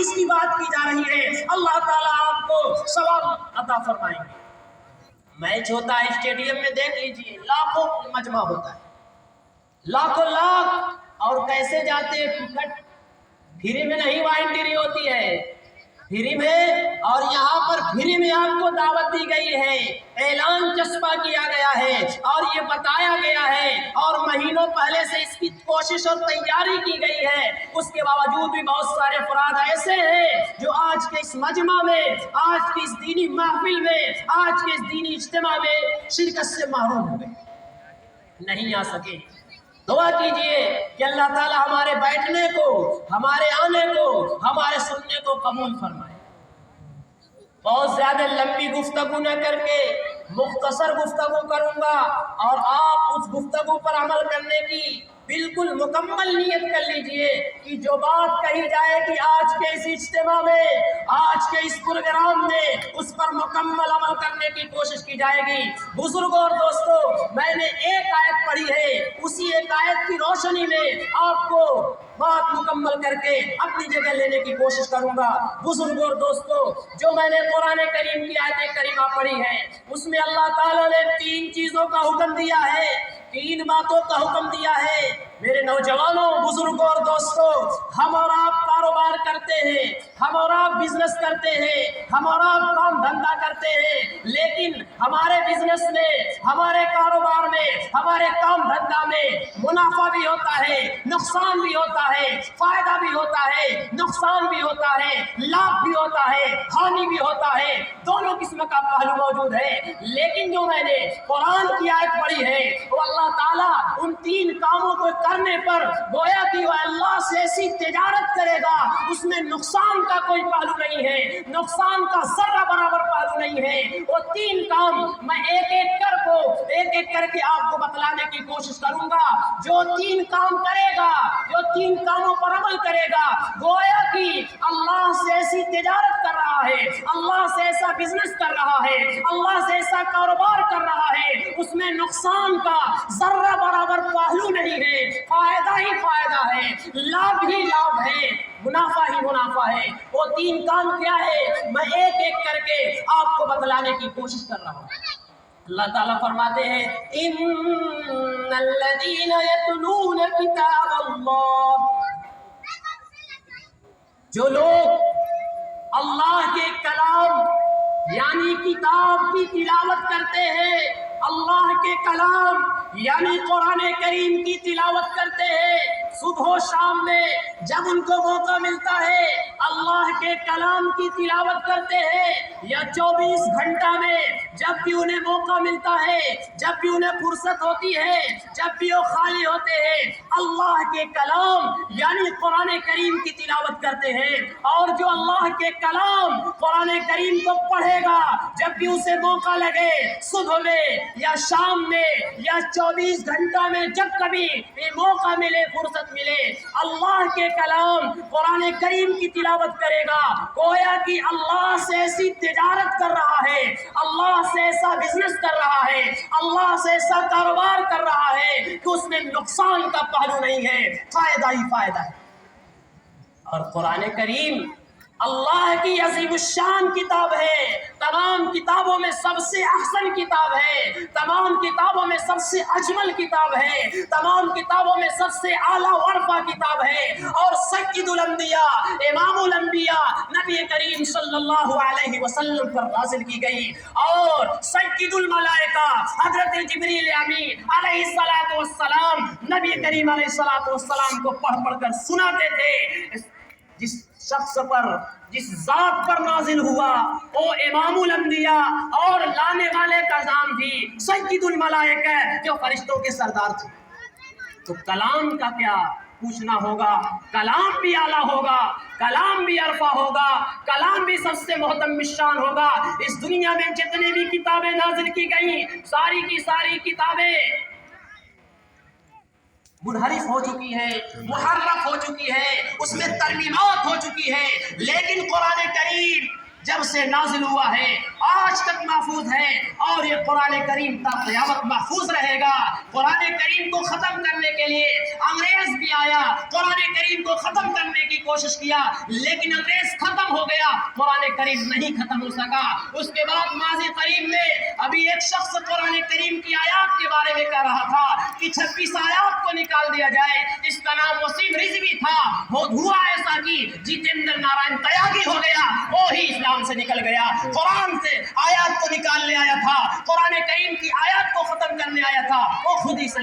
احادیث کی بات کی جا رہی ہے، اللہ تعالیٰ آپ کو ثواب عطا فرمائیں گے۔ میچ ہوتا ہے اسٹیڈیم میں، دیکھ لیجئے لاکھوں مجمع ہوتا ہے، لاکھوں لاکھ، اور کیسے جاتے ہیں؟ ٹکٹ فری میں نہیں، وہاں انٹری ہوتی ہے فری میں، اور یہاں پر فری میں آپ کو دعوت دی گئی ہے، اعلان چسپاں کیا گیا ہے اور یہ بتایا گیا ہے، اور مہینوں پہلے سے اس کی کوشش اور تیاری کی گئی ہے۔ اس کے باوجود بھی بہت سارے افراد ایسے ہیں جو آج کے اس مجمع میں، آج کی اس دینی محفل میں، آج کے اس دینی اجتماع میں شرکت سے محروم ہوئے، نہیں آ سکے۔ دعا کیجئے کہ اللہ تعالی ہمارے بیٹھنے کو، ہمارے آنے کو، ہمارے سننے کو قبول فرمائے۔ بہت زیادہ لمبی گفتگو نہ کر کے مختصر گفتگو کروں گا، اور آپ اس گفتگو پر عمل کرنے کی بالکل مکمل نیت کر لیجئے کہ جو بات کہی جائے کہ آج کے اس اجتماع میں، آج کے اس پروگرام میں، اس پر مکمل عمل کرنے کی کوشش کی جائے گی۔ بزرگوں اور دوستوں، میں نے ایک آیت پڑھی ہے، اسی ایک آیت کی روشنی میں آپ کو بات مکمل کر کے اپنی جگہ لینے کی کوشش کروں گا۔ بزرگوں اور دوستوں، جو میں نے قرآن کریم کی آیت کریمہ پڑھی ہے، اس میں اللہ تعالیٰ نے 3 چیزوں کا حکم دیا ہے، 3 باتوں کا حکم دیا ہے۔ میرے نوجوانوں، بزرگوں اور دوستوں، ہم اور آپ کاروبار کرتے ہیں، ہم اور آپ بزنس کرتے ہیں، ہم اور آپ کام دھندا کرتے ہیں، لیکن ہمارے بزنس میں، ہمارے کاروبار میں، ہمارے کام دھندا میں منافع بھی ہوتا ہے، نقصان بھی ہوتا ہے، فائدہ بھی ہوتا ہے، نقصان بھی ہوتا ہے، لابھ بھی ہوتا ہے، ہانی بھی ہوتا ہے، دونوں قسم کا پہلو موجود ہے۔ لیکن جو میں نے قرآن کی آیت پڑھی ہے، وہ اللہ تعالیٰ ان 3 کاموں کو کرنے پر گویا کہ وہ اللہ سے ایسی تجارت کرے گا، اس میں نقصان کا کوئی پہلو نہیں ہے، نقصان کا ذرہ برابر پہلو نہیں ہے۔ وہ 3 کام میں ایک ایک کر کے آپ کو بتلانے کی کوشش کروں گا۔ جو 3 کام کرے گا، جو 3 کاموں پر عمل کرے گا، گویا کہ اللہ سے ایسی تجارت کر رہا ہے، اللہ سے ایسا بزنس کر رہا ہے، اللہ سے ایسا کاروبار کر رہا ہے، اس میں نقصان کا ذرہ برابر پہلو نہیں ہے، فائدہ ہی فائدہ ہے، لابھ ہی لابھ ہے، منافع ہی منافع ہے۔ وہ 3 کام کیا ہے، میں ایک ایک کر کے آپ کو بتلانے کی کوشش کر رہا ہوں۔ اللہ تعالیٰ فرماتے ہیں ان الذین یتلون کتاب اللہ، جو لوگ اللہ کے کلام یعنی کتاب کی تلاوت کرتے ہیں، اللہ کے کلام یعنی قرآن کریم کی تلاوت کرتے ہیں، صبح و شام میں جب ان کو موقع ملتا ہے اللہ کے کلام کی تلاوت کرتے ہیں، یا 24 گھنٹہ میں جب بھی انہیں موقع ملتا ہے، جب بھی انہیں فرصت ہوتی ہے، جب بھی وہ خالی ہوتے ہیں، اللہ کے کلام یعنی قرآن کریم کی تلاوت کرتے ہیں۔ اور جو اللہ کے کلام قرآن کریم کو پڑھے گا، جب بھی اسے موقع لگے، صبح میں یا شام میں یا 24 گھنٹہ میں، جب کبھی بھی موقع ملے، فرصت ملے، اللہ کے کلام قرآن کریم کی تلاوت کرے گا، گویا کہ اللہ سے ایسی تجارت کر رہا ہے، اللہ سے ایسا بزنس کر رہا ہے، اللہ سے ایسا کاروبار کر رہا ہے کہ اس میں نقصان کا پہلو نہیں ہے، فائدہ ہی فائدہ ہے۔ اور قرآن کریم اللہ کی عظیم الشان کتاب ہے، تمام کتابوں میں سب سے احسن کتاب ہے، تمام کتابوں میں سب سے اجمل کتاب ہے، تمام کتابوں میں سب سے اعلیٰ ورفہ کتاب ہے، اور سید الانبیاء، امام الانبیاء نبی کریم صلی اللہ علیہ وسلم پر نازل کی گئی، اور سید الملائکہ حضرت جبریل امین علیہ السلام نبی کریم علیہ السلام کو پڑھ پڑھ کر سناتے تھے۔ جس شخص پر، جس ذات پر نازل ہوا، وہ امام الانبیاء، اور لانے والے کا نام بھی سید الملائکہ، جو فرشتوں کے سردار تھے۔ تو کلام کا کیا پوچھنا ہوگا، کلام بھی اعلیٰ ہوگا، کلام بھی عرفہ ہوگا، کلام بھی سب سے محترم الشان ہوگا۔ اس دنیا میں جتنے بھی کتابیں نازل کی گئیں، ساری کی ساری کتابیں منحرف ہو چکی ہے، محرف ہو چکی ہے، اس میں ترمیمات ہو چکی ہے، لیکن قرآن کریم جب سے نازل ہوا ہے آج تک محفوظ ہے، اور یہ قرآن کریم تا قیامت محفوظ رہے گا۔ قرآن کریم کو ختم کرنے کے لیے انگریز بھی آیا، قرآن کریم کو ختم کرنے کی کوشش کیا، لیکن انگریز ختم ہو گیا، قرآن کریم نہیں ختم ہو سکا۔ اس کے بعد ماضی قریب میں ابھی ایک شخص قرآن کریم کی آیات کے بارے میں کہہ رہا تھا کہ 26 آیات کو نکال دیا جائے، اس کا نام وسیم رضوی تھا۔ وہ ہوا ایسا کہ جتیندر نارائن تیاگی ہو گیا، وہی اسلام سے نکل گیا، قرآن سے آیات کو نکالنے آیا تھا، قرآن کریم کی آیات کو ختم کرنے آیا تھا، وہ خود ہی